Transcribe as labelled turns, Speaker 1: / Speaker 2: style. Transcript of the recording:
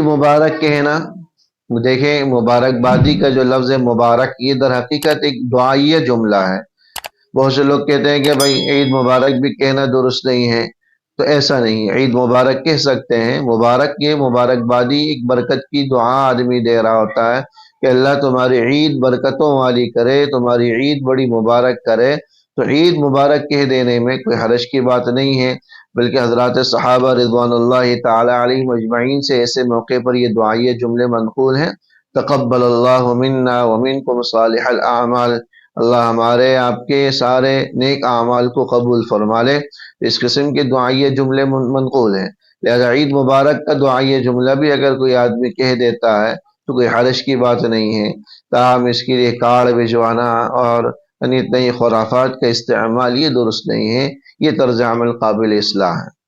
Speaker 1: مبارک کہنا، دیکھیں مبارکبادی کا جو لفظ ہے مبارک، یہ در حقیقت ایک دعائیہ جملہ ہے۔ بہت سے لوگ کہتے ہیں کہ بھائی عید مبارک بھی کہنا درست نہیں ہے، تو ایسا نہیں ہے، عید مبارک کہہ سکتے ہیں۔ مبارک یہ مبارکبادی ایک برکت کی دعا آدمی دے رہا ہوتا ہے کہ اللہ تمہاری عید برکتوں والی کرے، تمہاری عید بڑی مبارک کرے۔ تو عید مبارک کہہ دینے میں کوئی حرج کی بات نہیں ہے، بلکہ حضرات صحابہ رضوان اللہ تعالی علیہم اجمعین سے ایسے موقع پر یہ دعائیہ جملے منقول ہیں۔ تقبل اللہ منا ومنکم صالح الاعمال، اللہ ہمارے آپ کے سارے نیک اعمال کو قبول فرما لے۔ اس قسم کے دعائیہ جملے منقول ہیں، لہذا عید مبارک کا دعائیہ جملہ بھی اگر کوئی آدمی کہہ دیتا ہے تو کوئی حرج کی بات نہیں ہے۔ تاہم اس کے لیے کارڈ بھجوانا اور نئی خرافات کا استعمال یہ درست نہیں ہے، یہ طرز عمل قابل اصلاح ہے۔